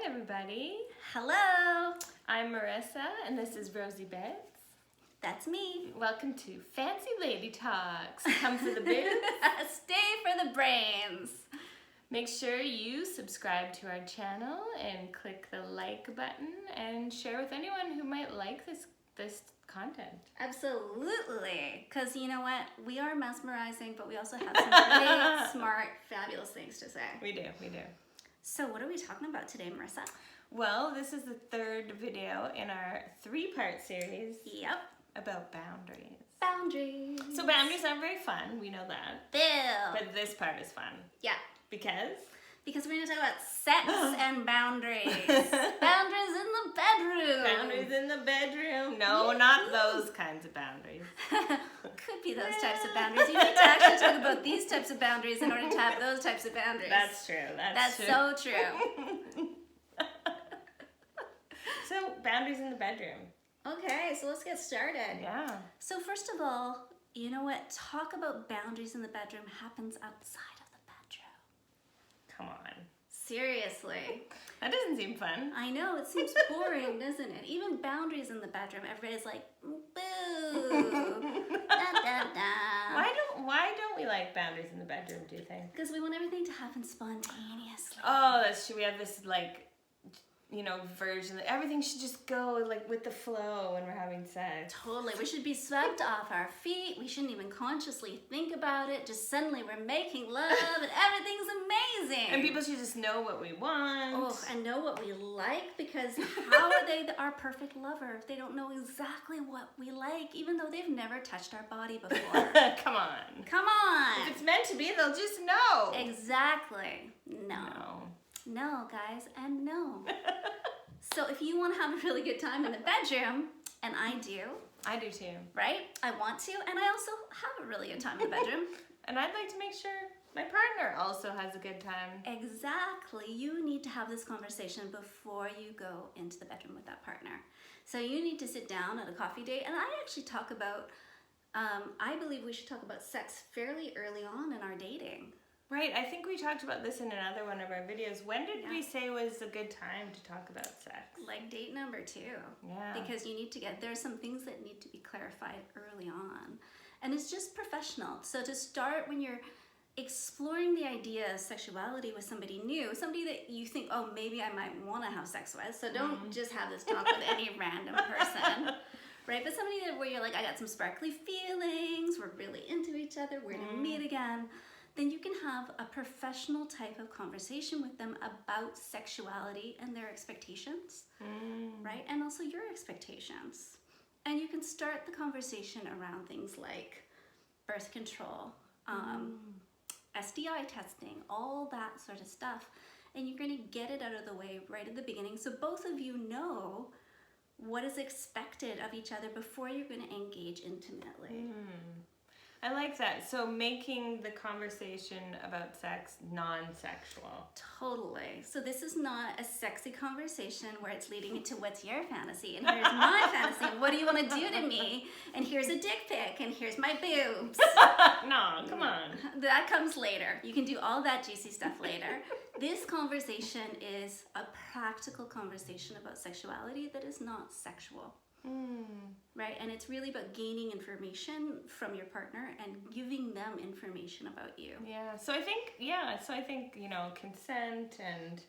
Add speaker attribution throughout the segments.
Speaker 1: everybody.
Speaker 2: Hello,
Speaker 1: I'm Marissa, and this is Rosie Beds.
Speaker 2: that's me.
Speaker 1: Welcome to Fancy Lady Talks. Come for the biz.
Speaker 2: Stay for the brains.
Speaker 1: Make sure you subscribe to our channel and click the like button and share with anyone who might like this content.
Speaker 2: Absolutely, because you know what? We are mesmerizing, but we also have some really smart, fabulous things to say.
Speaker 1: We do.
Speaker 2: So what are we talking about today, Marissa?
Speaker 1: Well, this is the third video in our 3-part series
Speaker 2: Yep.
Speaker 1: about boundaries.
Speaker 2: Boundaries.
Speaker 1: So boundaries aren't very fun, we know that.
Speaker 2: Bill.
Speaker 1: But this part is fun.
Speaker 2: Yeah.
Speaker 1: Because
Speaker 2: Because we're going to talk about sex and boundaries. Boundaries in the bedroom.
Speaker 1: boundaries in the bedroom. No, not those kinds of boundaries.
Speaker 2: Could be those types of boundaries. You need to actually talk about these types of boundaries in order to have those types of boundaries.
Speaker 1: That's true.
Speaker 2: That's
Speaker 1: true.
Speaker 2: so true.
Speaker 1: So, boundaries in the bedroom.
Speaker 2: Okay, so let's get started.
Speaker 1: Yeah.
Speaker 2: So first of all, you know what? Talk about boundaries in the bedroom happens outside of the bedroom.
Speaker 1: Come on.
Speaker 2: Seriously.
Speaker 1: That doesn't seem fun.
Speaker 2: I know, it seems boring, doesn't it? Even boundaries in the bedroom, everybody's like, boo, da, da, da.
Speaker 1: Why don't we like boundaries in the bedroom, do you think?
Speaker 2: Because we want everything to happen spontaneously.
Speaker 1: Oh, that's true. We have this, version that everything should just go, with the flow when we're having sex.
Speaker 2: Totally. We should be swept off our feet. We shouldn't even consciously think about it. Just suddenly we're making love and everything's amazing.
Speaker 1: And people should just know what we want.
Speaker 2: Oh, and know what we like, because how are they our perfect lover if they don't know exactly what we like, even though they've never touched our body before?
Speaker 1: Come on.
Speaker 2: Come on.
Speaker 1: If it's meant to be, they'll just know.
Speaker 2: Exactly. No, guys, and no. So if you want to have a really good time in the bedroom, and I do.
Speaker 1: I do too.
Speaker 2: Right? I want to, and I also have a really good time in the bedroom.
Speaker 1: And I'd like to make sure my partner also has a good time.
Speaker 2: Exactly. You need to have this conversation before you go into the bedroom with that partner. So you need to sit down at a coffee date, and I actually talk about, I believe we should talk about sex fairly early on in our dating.
Speaker 1: Right, I think we talked about this in another one of our videos. When did we say was a good time to talk about sex?
Speaker 2: Like date number 2.
Speaker 1: Yeah.
Speaker 2: Because you need to there's some things that need to be clarified early on. And it's just professional. So to start when you're exploring the idea of sexuality with somebody new, somebody that you think, oh, maybe I might want to have sex with. So don't just have this talk with any random person. Right? But somebody where you're like, I got some sparkly feelings, we're really into each other, we're going to meet again. Then you can have a professional type of conversation with them about sexuality and their expectations, right? And also your expectations. And you can start the conversation around things like birth control, STI testing, all that sort of stuff. And you're going to get it out of the way right at the beginning, so both of you know what is expected of each other before you're going to engage intimately.
Speaker 1: I like that. So making the conversation about sex non-sexual.
Speaker 2: Totally. So this is not a sexy conversation where it's leading into what's your fantasy and here's my fantasy. What do you want to do to me? And here's a dick pic and here's my boobs.
Speaker 1: No, come on.
Speaker 2: That comes later. You can do all that juicy stuff later. This conversation is a practical conversation about sexuality that is not sexual. Right? And it's really about gaining information from your partner and giving them information about you.
Speaker 1: Yeah. So I think, consent, and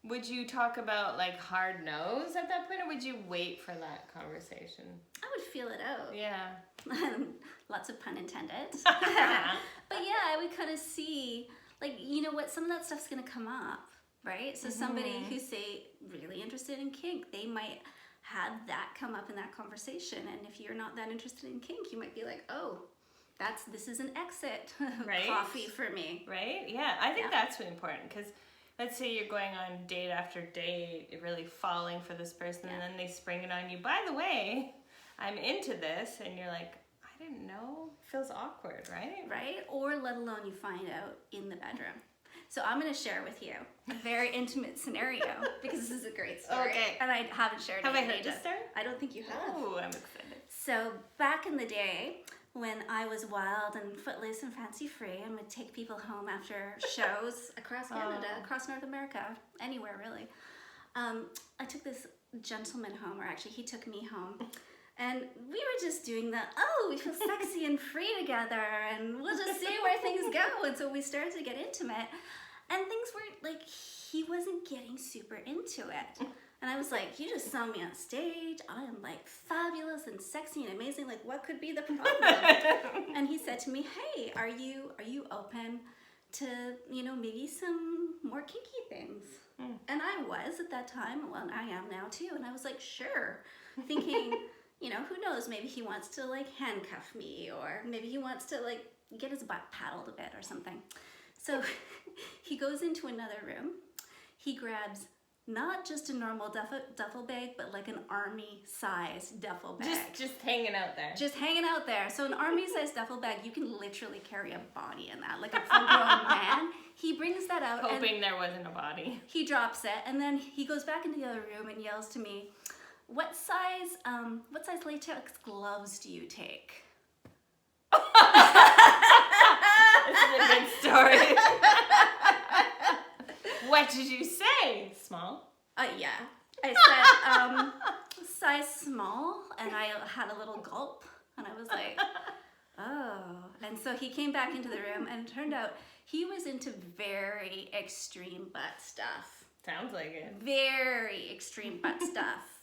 Speaker 1: would you talk about hard no's at that point, or would you wait for that conversation?
Speaker 2: I would feel it out.
Speaker 1: Yeah.
Speaker 2: Lots of pun intended. But yeah, I would kind of see, some of that stuff's going to come up, right? So somebody who's, say, really interested in kink, they might have that come up in that conversation, and if you're not that interested in kink, you might be like, oh, this is an exit coffee for me.
Speaker 1: Right? Yeah, I think that's really important, because let's say you're going on date after date, you're really falling for this person, and then they spring it on you. By the way, I'm into this, and you're like, I didn't know. Feels awkward, right?
Speaker 2: Right? Or let alone you find out in the bedroom. So I'm going to share with you a very intimate scenario, because this is a great story.
Speaker 1: Okay.
Speaker 2: And I haven't shared it.
Speaker 1: Have I heard this story?
Speaker 2: I don't think you have.
Speaker 1: Oh, I'm excited.
Speaker 2: So back in the day, when I was wild and footloose and fancy free and would take people home after shows across Canada, across North America, anywhere really, I took this gentleman home, or actually he took me home. And we were just doing that, oh, we feel sexy and free together, and we'll just see where things go. And so we started to get intimate, and things were like, he wasn't getting super into it. And I was like, you just saw me on stage. I am like fabulous and sexy and amazing. Like, what could be the problem? And he said to me, hey, are you open to, you know, maybe some more kinky things? And I was at that time, well, I am now too. And I was like, sure, thinking, you know, who knows, maybe he wants to like handcuff me, or maybe he wants to like get his butt paddled a bit or something. So he goes into another room. He grabs not just a normal duffel bag, but like an army-sized duffel bag.
Speaker 1: Just hanging out there.
Speaker 2: Just hanging out there. So an army-sized duffel bag, you can literally carry a body in that, like a full-grown man. He brings that out.
Speaker 1: Hoping there wasn't a body.
Speaker 2: He drops it, and then he goes back into the other room and yells to me, what size latex gloves do you take?
Speaker 1: This is a good story. What did you say? Small?
Speaker 2: Yeah. I said, size small, and I had a little gulp, and I was like, oh. And so he came back into the room, and it turned out he was into very extreme butt stuff.
Speaker 1: Sounds like it.
Speaker 2: Very extreme butt stuff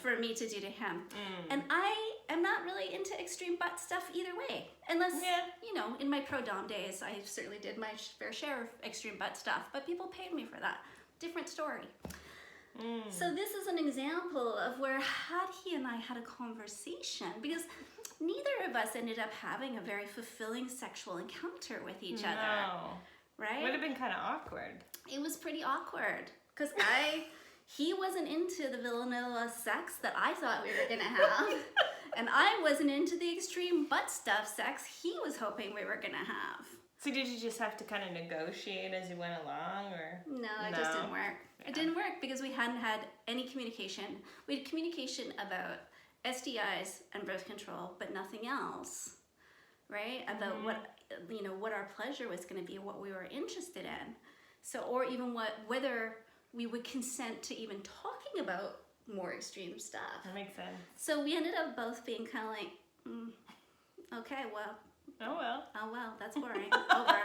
Speaker 2: for me to do to him. And I am not really into extreme butt stuff either way. Unless, you know, in my pro-dom days, I certainly did my fair share of extreme butt stuff, but people paid me for that. Different story. So this is an example of where had he and I had a conversation, because neither of us ended up having a very fulfilling sexual encounter with each other. Right?
Speaker 1: Would have been kind of awkward.
Speaker 2: It was pretty awkward. Because he wasn't into the vanilla sex that I thought we were gonna have. And I wasn't into the extreme butt stuff sex he was hoping we were gonna have.
Speaker 1: So did you just have to kind of negotiate as you went along, or?
Speaker 2: No, it just didn't work. Yeah. It didn't work because we hadn't had any communication. We had communication about STIs and birth control, but nothing else, right? About what our pleasure was gonna be, what we were interested in. So, or even whether we would consent to even talking about more extreme stuff.
Speaker 1: That makes sense.
Speaker 2: So we ended up both being kind of like, okay, well. Oh well, that's boring. Over.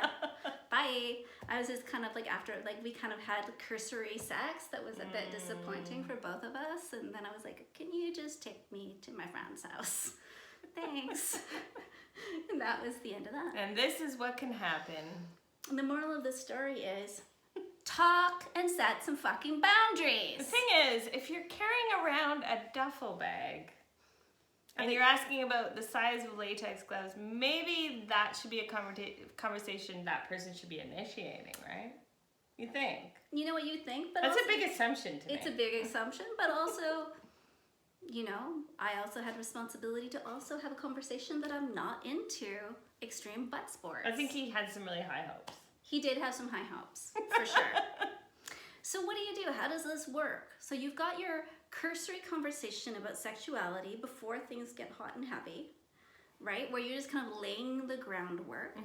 Speaker 2: Bye. I was just kind of like, after, like, we kind of had cursory sex that was a bit disappointing for both of us. And then I was like, can you just take me to my friend's house? Thanks. And that was the end of that.
Speaker 1: And this is what can happen.
Speaker 2: And the moral of the story is, talk and set some fucking boundaries.
Speaker 1: The thing is, if you're carrying around a duffel bag and you're asking about the size of latex gloves, maybe that should be a conversation that person should be initiating, right? You think?
Speaker 2: You know what you think? But
Speaker 1: that's
Speaker 2: also,
Speaker 1: a big assumption to me.
Speaker 2: It's a big assumption, but also, you know, I also had responsibility to also have a conversation that I'm not into extreme butt sports.
Speaker 1: I think he had some really high hopes.
Speaker 2: He did have some high hopes, for sure. So what do? How does this work? So you've got your cursory conversation about sexuality before things get hot and heavy, right? Where you're just kind of laying the groundwork,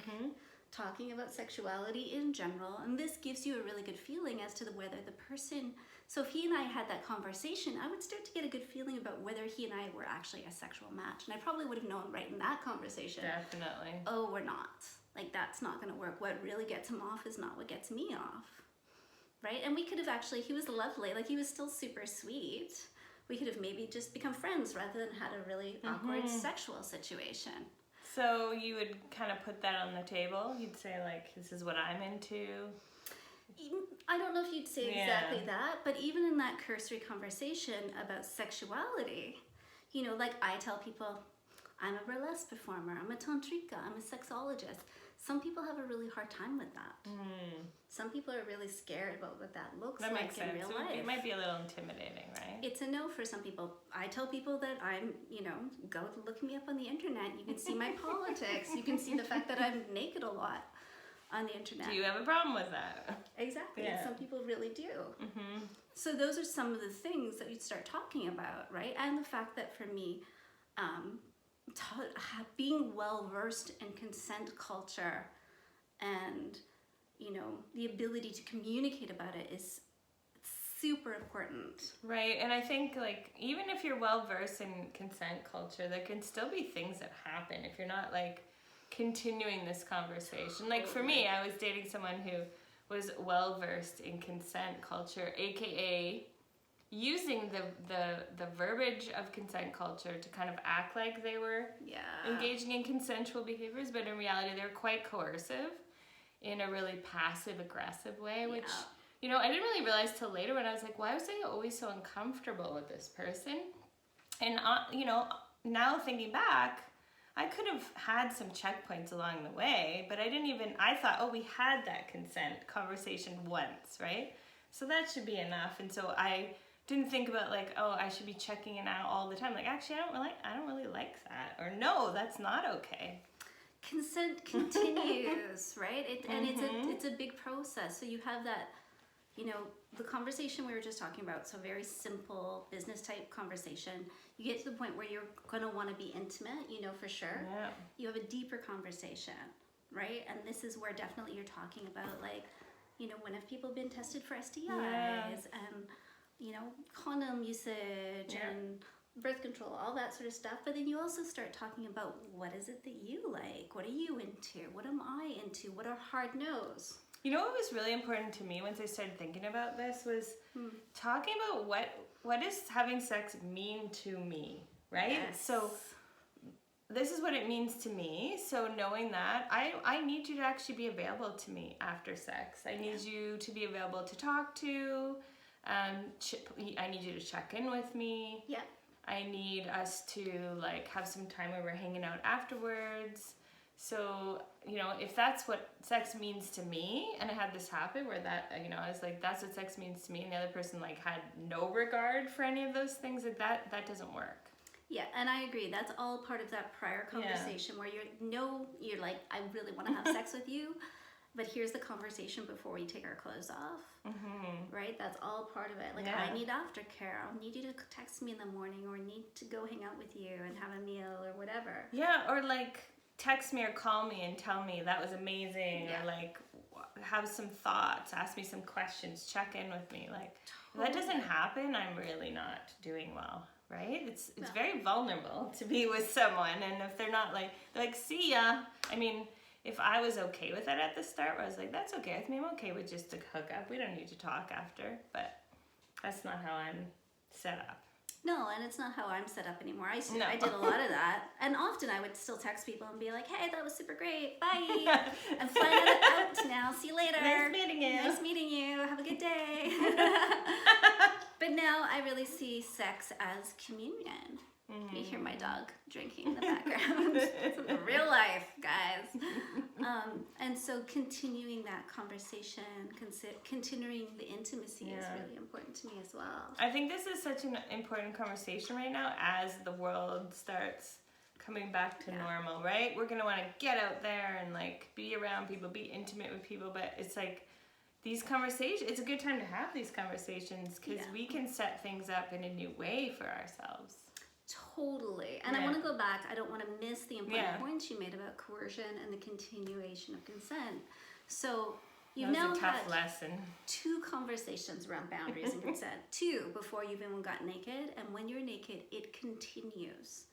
Speaker 2: talking about sexuality in general. And this gives you a really good feeling as to whether the person, so if he and I had that conversation, I would start to get a good feeling about whether he and I were actually a sexual match. And I probably would have known right in that conversation.
Speaker 1: Definitely.
Speaker 2: Oh, we're not. Like, that's not going to work. What really gets him off is not what gets me off, right? And we could have actually, he was lovely. Like, he was still super sweet. We could have maybe just become friends rather than had a really awkward sexual situation.
Speaker 1: So you would kind of put that on the table? You'd say, like, this is what I'm into?
Speaker 2: I don't know if you'd say exactly that, but even in that cursory conversation about sexuality, you know, like I tell people, I'm a burlesque performer, I'm a tantrika, I'm a sexologist. Some people have a really hard time with that. Some people are really scared about what that looks like in real life.
Speaker 1: It might be a little intimidating, right?
Speaker 2: It's a no for some people. I tell people that I'm, you know, go look me up on the internet. You can see my politics. You can see the fact that I'm naked a lot on the internet.
Speaker 1: Do you have a problem with that?
Speaker 2: Exactly. Yeah. Some people really do. So those are some of the things that we start talking about, right? And the fact that for me, being well versed in consent culture and, you know, the ability to communicate about it is super important.
Speaker 1: Right, and I think like even if you're well versed in consent culture, there can still be things that happen if you're not like continuing this conversation. Like for me, I was dating someone who was well versed in consent culture, aka using the verbiage of consent culture to kind of act like they were engaging in consensual behaviors, but in reality they were quite coercive in a really passive aggressive way, which you know, I didn't really realize till later when I was like, why was I always so uncomfortable with this person? And you know, now thinking back, I could have had some checkpoints along the way, but I thought, oh, we had that consent conversation once, right? So that should be enough. And so I didn't think about like, oh, I should be checking it out all the time. Like, actually, I don't really like that. Or no, that's not okay.
Speaker 2: Consent continues, right? And it's a big process. So you have that, you know, the conversation we were just talking about, so very simple business type conversation. You get to the point where you're gonna want to be intimate, you know, for sure.
Speaker 1: Yeah.
Speaker 2: You have a deeper conversation, right? And this is where definitely you're talking about like, you know, when have people been tested for STIs and, you know, condom usage and birth control, all that sort of stuff. But then you also start talking about what is it that you like? What are you into? What am I into? What are hard no's?
Speaker 1: You know what was really important to me once I started thinking about this was talking about what does having sex mean to me, right?
Speaker 2: Yes.
Speaker 1: So this is what it means to me. So knowing that, I need you to actually be available to me after sex. I need you to be available to talk to. I need you to check in with me.
Speaker 2: Yeah.
Speaker 1: I need us to like have some time where we're hanging out afterwards. So, you know, if that's what sex means to me, and I had this happen where that, you know, I was like, that's what sex means to me, and the other person like had no regard for any of those things, like that doesn't work.
Speaker 2: Yeah, and I agree. That's all part of that prior conversation where you're like, I really want to have sex with you, but here's the conversation before we take our clothes off, right? That's all part of it. Like, I need aftercare. I'll need you to text me in the morning, or need to go hang out with you and have a meal or whatever.
Speaker 1: Yeah, or like text me or call me and tell me that was amazing, or like have some thoughts, ask me some questions, check in with me. Like, if that doesn't happen, I'm really not doing well, right? It's very vulnerable to be with someone, and if they're not like, they're like, see ya. I mean, if I was okay with it at the start, where I was like, that's okay with me, I'm okay with just a hookup, we don't need to talk after, but that's not how I'm set up.
Speaker 2: No, and it's not how I'm set up anymore. I did a lot of that. And often I would still text people and be like, hey, that was super great. Bye. I'm flying out now. See you later.
Speaker 1: Nice meeting you.
Speaker 2: Nice meeting you. Have a good day. But now I really see sex as communion. You hear my dog drinking in the background. It's real life, guys. And so continuing that conversation, continuing the intimacy is really important to me as well.
Speaker 1: I think this is such an important conversation right now as the world starts coming back to normal, right? We're going to want to get out there and like be around people, be intimate with people, but it's like these conversations, it's a good time to have these conversations because we can set things up in a new way for ourselves.
Speaker 2: Totally. And I want to go back. I don't want to miss the important points you made about coercion and the continuation of consent. So you've now had
Speaker 1: lesson.
Speaker 2: 2 conversations around boundaries and consent. 2 before you've even got naked. And when you're naked, it continues.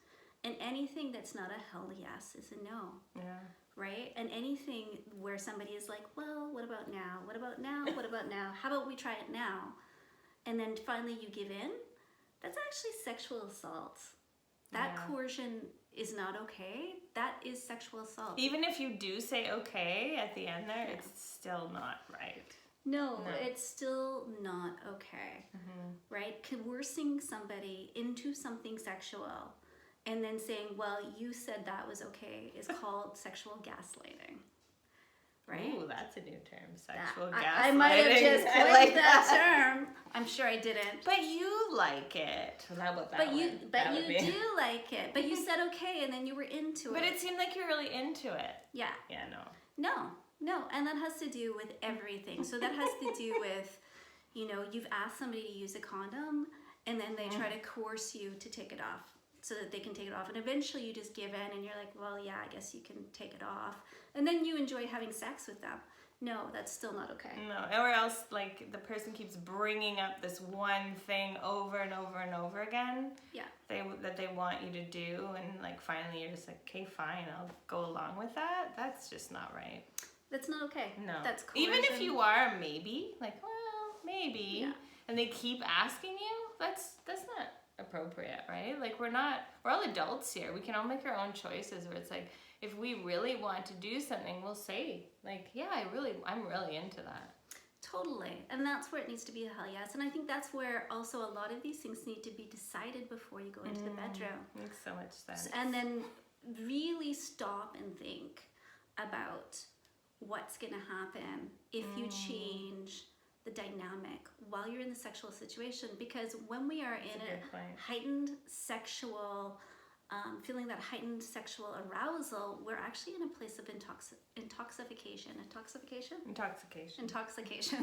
Speaker 2: And anything that's not a hell yes is a no.
Speaker 1: Yeah.
Speaker 2: Right? And anything where somebody is like, well, what about now? What about now? What about now? How about we try it now? And then finally you give in. That's actually sexual assault. That coercion is not okay. That is sexual assault.
Speaker 1: Even if you do say okay at the end there, it's still not right.
Speaker 2: No, it's still not okay. Right? Coercing somebody into something sexual and then saying, well, you said that was okay is called sexual gaslighting. Right?
Speaker 1: Ooh, that's a new term. Sexual gaslighting.
Speaker 2: I might have just coined that term. I'm sure I didn't.
Speaker 1: But you like it. How about that?
Speaker 2: But you do like it. But you said okay, and then you were into it.
Speaker 1: But it seemed like you're really into it.
Speaker 2: Yeah.
Speaker 1: Yeah, no.
Speaker 2: And that has to do with everything. So that has to do with, you know, you've asked somebody to use a condom, and then they try to coerce you to take it off so that they can take it off. And eventually you just give in, and you're like, well, yeah, I guess you can take it off. And then you enjoy having sex with them. no, that's still not okay.
Speaker 1: No, or else like the person keeps bringing up this one thing over and over and over again.
Speaker 2: Yeah.
Speaker 1: That they want you to do, and like finally you're just like, okay, fine, I'll go along with that. That's just not right.
Speaker 2: That's not okay.
Speaker 1: No.
Speaker 2: That's coercion.
Speaker 1: Even if you are maybe like, well, maybe,
Speaker 2: Yeah.
Speaker 1: and they keep asking you, that's not appropriate, right? Like we're all adults here. We can all make our own choices. Where it's like, if we really want to do something, we'll say like, yeah, I'm really into that.
Speaker 2: Totally. And that's where it needs to be a hell yes. And I think that's where also a lot of these things need to be decided before you go into the bedroom.
Speaker 1: Makes so much sense.
Speaker 2: And then really stop and think about what's going to happen if you change the dynamic while you're in the sexual situation. Because when we are in a heightened sexual feeling that heightened sexual arousal, we're actually in a place of intoxication.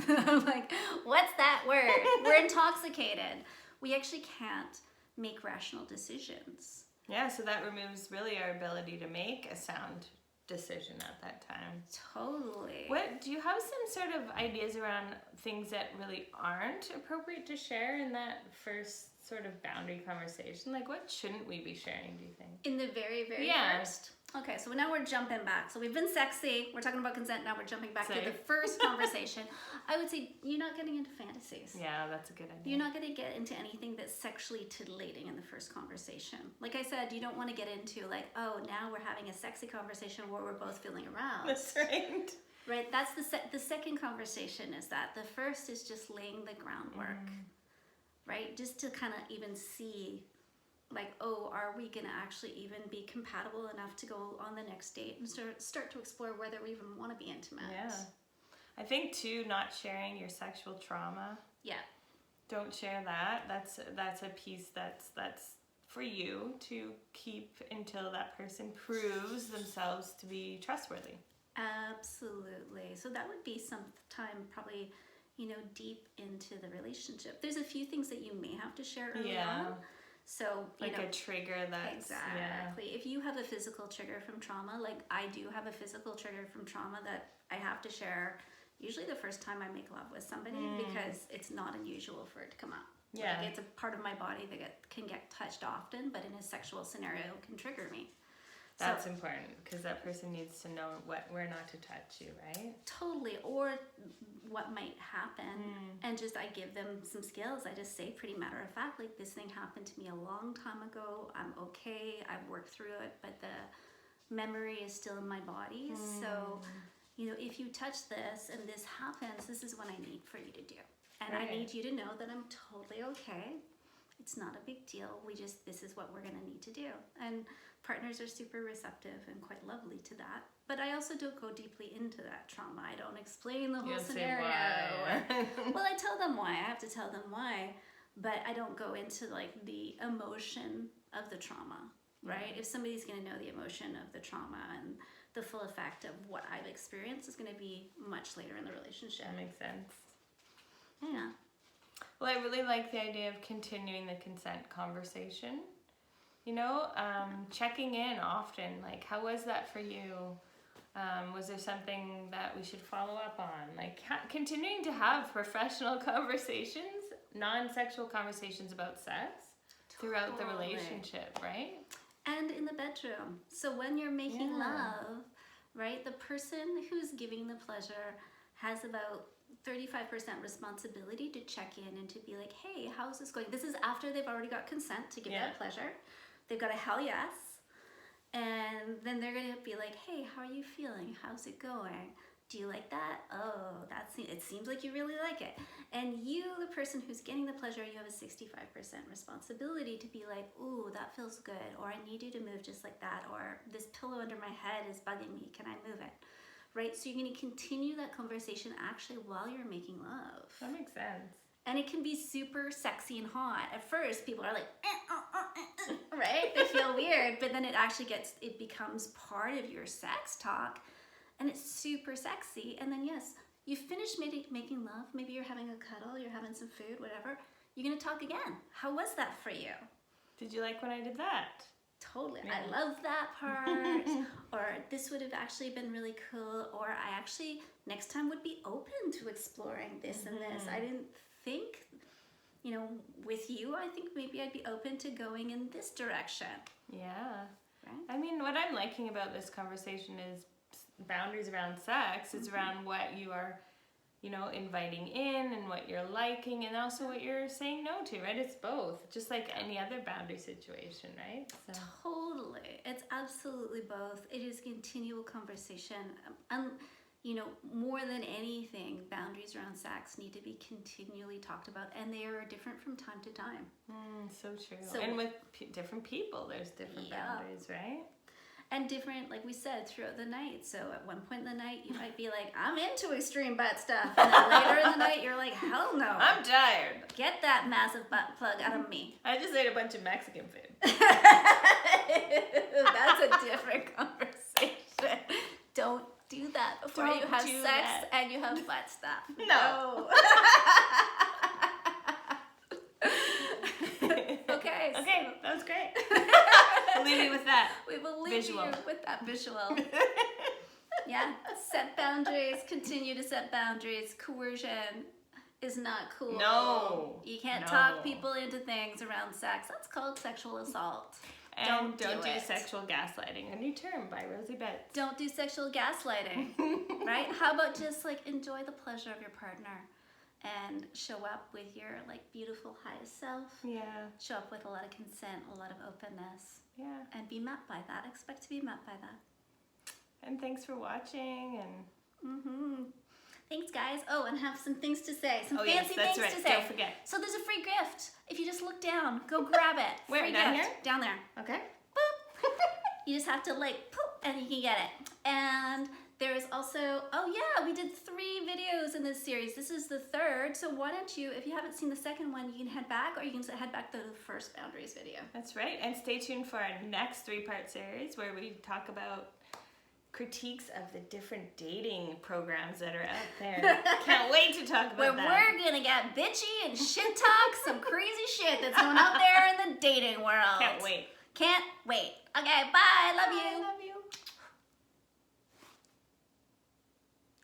Speaker 2: I'm like, what's that word? We're intoxicated. We actually can't make rational decisions.
Speaker 1: Yeah, so that removes really our ability to make a sound decision at that time.
Speaker 2: Totally.
Speaker 1: What do you have some sort of ideas around things that really aren't appropriate to share in that first sort of boundary conversation? Like what shouldn't we be sharing, do you think?
Speaker 2: In the very, very first? Okay, so now we're jumping back. So we've been sexy, we're talking about consent, now we're jumping back to the first conversation. I would say you're not getting into fantasies.
Speaker 1: Yeah, that's a good idea.
Speaker 2: You're not going to get into anything that's sexually titillating in the first conversation. Like I said, you don't want to get into like, oh, now we're having a sexy conversation where we're both feeling aroused.
Speaker 1: That's right.
Speaker 2: Right, that's the second conversation is that. The first is just laying the groundwork, right? Just to kind of even see like, oh, are we going to actually even be compatible enough to go on the next date and start to explore whether we even want to be intimate.
Speaker 1: Yeah. I think too, not sharing your sexual trauma.
Speaker 2: Yeah.
Speaker 1: Don't share that. That's a piece that's for you to keep until that person proves themselves to be trustworthy.
Speaker 2: Absolutely. So that would be some time probably, deep into the relationship. There's a few things that you may have to share early on. So,
Speaker 1: like a trigger that's...
Speaker 2: Exactly. Yeah. If you have a physical trigger from trauma, like I do have a physical trigger from trauma that I have to share usually the first time I make love with somebody because it's not unusual for it to come up.
Speaker 1: Yeah.
Speaker 2: Like it's a part of my body that can get touched often, but in a sexual scenario can trigger me.
Speaker 1: That's important because that person needs to know where not to touch you, right?
Speaker 2: Totally. Or what might happen. And just I give them some skills. I just say pretty matter of fact, like this thing happened to me a long time ago. I'm okay. I've worked through it, but the memory is still in my body. So, if you touch this and this happens, this is what I need for you to do. And I need you to know that I'm totally okay. It's not a big deal. This is what we're going to need to do. And partners are super receptive and quite lovely to that. But I also don't go deeply into that trauma. I don't explain the whole scenario. Well, I tell them why. I have to tell them why. But I don't go into like the emotion of the trauma, right? If somebody's going to know the emotion of the trauma and the full effect of what I've experienced is going to be much later in the relationship.
Speaker 1: That makes sense.
Speaker 2: Yeah.
Speaker 1: Well, I really like the idea of continuing the consent conversation. Checking in often. Like, how was that for you? Was there something that we should follow up on? Like, continuing to have professional conversations, non-sexual conversations about sex throughout the relationship, right?
Speaker 2: And in the bedroom. So when you're making love, right, the person who's giving the pleasure has about 35% responsibility to check in and to be like, hey, how's this going? This is after they've already got consent to give that pleasure. They've got a hell yes. And then they're going to be like, hey, how are you feeling? How's it going? Do you like that? Oh, it seems like you really like it. And you, the person who's getting the pleasure, you have a 65% responsibility to be like, ooh, that feels good. Or I need you to move just like that. Or this pillow under my head is bugging me. Can I move it? Right? So you're going to continue that conversation actually while you're making love.
Speaker 1: That makes sense.
Speaker 2: And it can be super sexy and hot. At first, people are like, right? They feel weird, but then it becomes part of your sex talk, and it's super sexy. And then yes, you finish making love. Maybe you're having a cuddle, you're having some food, whatever. You're gonna talk again. How was that for you?
Speaker 1: Did you like when I did that?
Speaker 2: Totally.
Speaker 1: Yeah.
Speaker 2: I love that part. Or this would have actually been really cool. Or I actually next time would be open to exploring this and this. I didn't think, you know, with you, I think maybe I'd be open to going in this direction.
Speaker 1: Yeah.
Speaker 2: Right?
Speaker 1: I mean, what I'm liking about this conversation is boundaries around sex. It's around what you are, you know, inviting in and what you're liking and also what you're saying no to, right? It's both, just like any other boundary situation, right? So.
Speaker 2: Totally. It's absolutely both. It is continual conversation. You know, more than anything, boundaries around sex need to be continually talked about, and they are different from time to time.
Speaker 1: So true.
Speaker 2: So,
Speaker 1: and with different people, there's different boundaries, right?
Speaker 2: And different, like we said, throughout the night. So at one point in the night, you might be like, I'm into extreme butt stuff. And then later in the night, you're like, hell no.
Speaker 1: I'm tired.
Speaker 2: Get that massive butt plug out of me.
Speaker 1: I just ate a bunch of Mexican food.
Speaker 2: That's a different conversation. Don't do that before you have sex and you have butt stuff.
Speaker 1: No.
Speaker 2: Okay,
Speaker 1: that was great. We'll leave you with that.
Speaker 2: We will leave you with that visual. Yeah, set boundaries, continue to set boundaries. Coercion is not cool.
Speaker 1: No.
Speaker 2: You can't talk people into things around sex. That's called sexual assault.
Speaker 1: And don't do sexual gaslighting. A new term by Rosie Betts.
Speaker 2: Don't do sexual gaslighting, right? How about just like enjoy the pleasure of your partner and show up with your like beautiful highest self.
Speaker 1: Yeah.
Speaker 2: Show up with a lot of consent, a lot of openness.
Speaker 1: Yeah.
Speaker 2: And be met by that. Expect to be met by that.
Speaker 1: And thanks for watching. And
Speaker 2: thanks, guys. Oh, and have some things to say. Some fancy
Speaker 1: yes, that's
Speaker 2: things
Speaker 1: right.
Speaker 2: to say.
Speaker 1: Don't forget.
Speaker 2: So there's a free gift. If you just look down, go grab it.
Speaker 1: Where,
Speaker 2: free
Speaker 1: down
Speaker 2: gift.
Speaker 1: here?
Speaker 2: Down there.
Speaker 1: Okay.
Speaker 2: Boop. You just have to like poop and you can get it. And there is also, oh yeah, we did 3 videos in this series. This is the 3rd. So why don't you, if you haven't seen the second one, you can head back or you can head back to the first boundaries video.
Speaker 1: That's right. And stay tuned for our next 3-part series where we talk about critiques of the different dating programs that are out there. Can't wait to talk about that.
Speaker 2: Where we're gonna get bitchy and shit talk some crazy shit that's going out there in the dating world.
Speaker 1: Can't wait.
Speaker 2: Can't wait. Okay, bye. Love you.
Speaker 1: Love you.